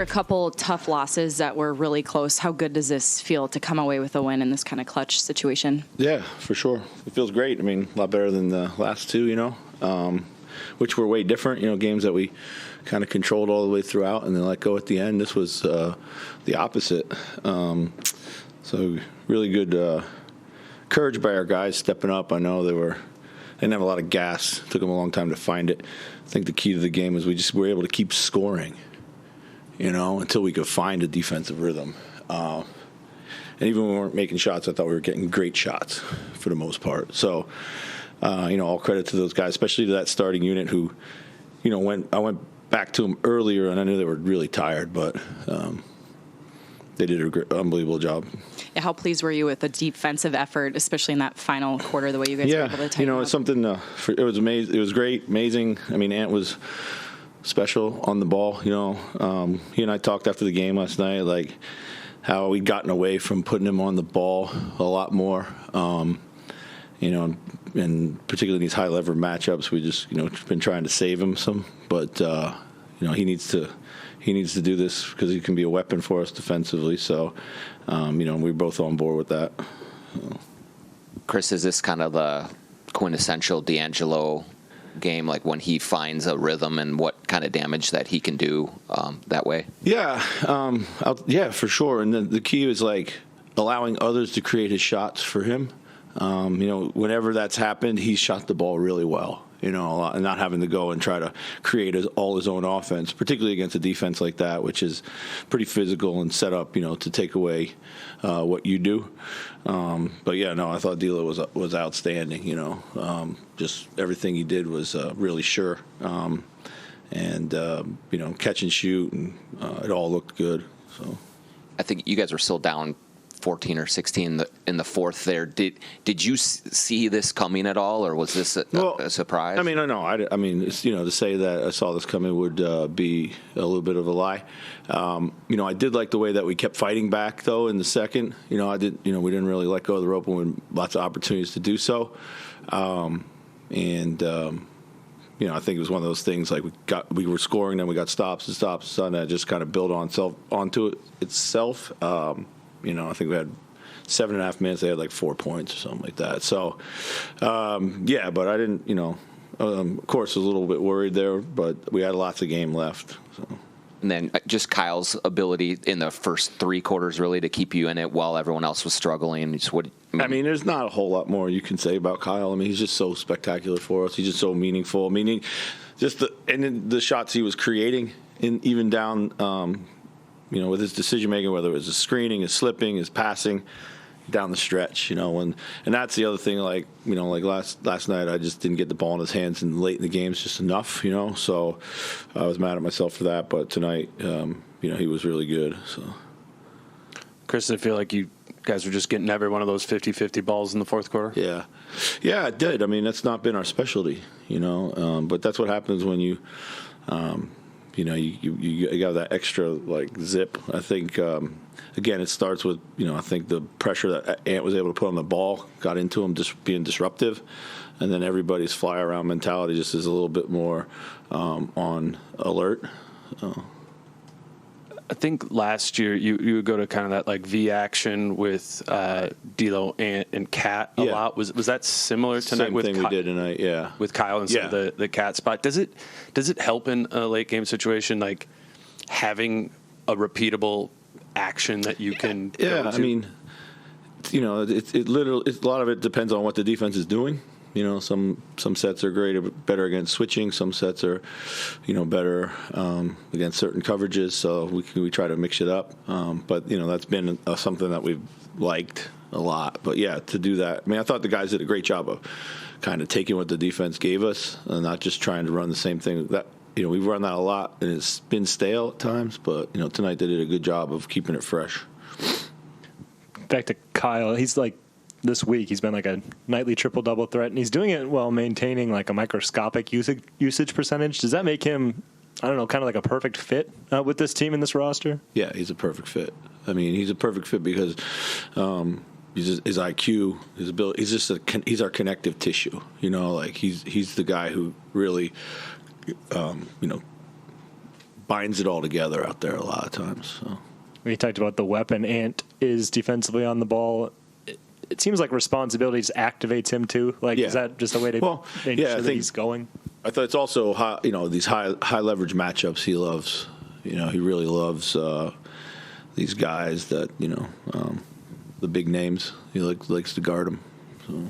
A couple tough losses that were really close. How good does this feel to come away with a win in this kind of clutch situation? Yeah, for sure. It feels great. I mean, a lot better than the last two, which were way different, games that we kind of controlled all the way throughout and then let go at the end. This was the opposite. So really good courage by our guys stepping up. I know they didn't have a lot of gas. It took them a long time to find it. I think the key to the game is we just were able to keep scoring, until we could find a defensive rhythm. And even when we weren't making shots, I thought we were getting great shots for the most part. So, all credit to those guys, especially to that starting unit who, I went back to them earlier and I knew they were really tired, but they did an unbelievable job. Yeah, how pleased were you with the defensive effort, especially in that final quarter, the way you guys were able to tighten up? It's something, it was amazing. It was great, amazing. I mean, Ant was special on the ball. He and I talked after the game last night, like how we'd gotten away from putting him on the ball a lot more. And particularly in these high lever matchups, we just been trying to save him some. But he needs to do this because he can be a weapon for us defensively. So we're both on board with that. Chris, is this kind of the quintessential D'Angelo game, like when he finds a rhythm and what kind of damage that he can do that way? Yeah, for sure. And the key is like allowing others to create his shots for him. Whenever that's happened, he's shot the ball really well. A lot, and not having to go and try to create all his own offense, particularly against a defense like that, which is pretty physical and set up, to take away what you do. I thought D'Lo was outstanding. Just everything he did was really sure, and catch and shoot, and it all looked good. So, I think you guys were still down 14 or 16 in the fourth there. Did you see this coming at all, or was this a surprise? I mean, I know. I mean, it's, to say that I saw this coming would be a little bit of a lie. I did like the way that we kept fighting back, though, in the second. We didn't really let go of the rope when we had lots of opportunities to do so. I think it was one of those things like we were scoring, then we got stops, and that just kind of built onto it itself. I think we had 7.5 minutes. They had like 4 points or something like that. So, but I didn't, of course, I was a little bit worried there, but we had lots of game left. So. And then just Kyle's ability in the first 3 quarters really to keep you in it while everyone else was struggling. There's not a whole lot more you can say about Kyle. I mean, he's just so spectacular for us. He's just so meaningful. I mean, the shots he was creating, even down with his decision-making, whether it was his screening, his slipping, his passing down the stretch, and that's the other thing, like last night, I just didn't get the ball in his hands and late in the games just enough, so I was mad at myself for that, but tonight, he was really good, so. Chris, I feel like you guys were just getting every one of those 50-50 balls in the fourth quarter. Yeah, it did. I mean, that's not been our specialty, but that's what happens when you you got that extra zip. I think again, it starts with I think the pressure that Ant was able to put on the ball got into him, just being disruptive, and then everybody's fly around mentality just is a little bit more on alert. I think last year you would go to kind of that V action with D'Lo and Cat a lot. Was that similar tonight? Same thing we did tonight, yeah. With Kyle instead of the Cat spot. Does it help in a late game situation, like having a repeatable action that you can? Yeah, I mean, it literally a lot of it depends on what the defense is doing. Some sets are better against switching. Some sets are, better against certain coverages. So we try to mix it up. But that's been something that we've liked a lot. But to do that, I mean, I thought the guys did a great job of kind of taking what the defense gave us and not just trying to run the same thing. That we've run that a lot and it's been stale at times. But tonight they did a good job of keeping it fresh. Back to Kyle, he's this week he's been a nightly triple-double threat, and he's doing it while maintaining a microscopic usage percentage. Does that make him, I don't know, kind of like a perfect fit with this team and this roster? Yeah, he's a perfect fit. I mean, he's a perfect fit because his IQ, his ability, he's our connective tissue. He's the guy who really, binds it all together out there a lot of times. So. We talked about the weapon Ant is defensively on the ball. It seems like responsibility just activates him too. Like, Yeah. is that just a way to make sure that he's going? I thought it's also these high leverage matchups he loves. He really loves these guys that the big names. He likes to guard them. So.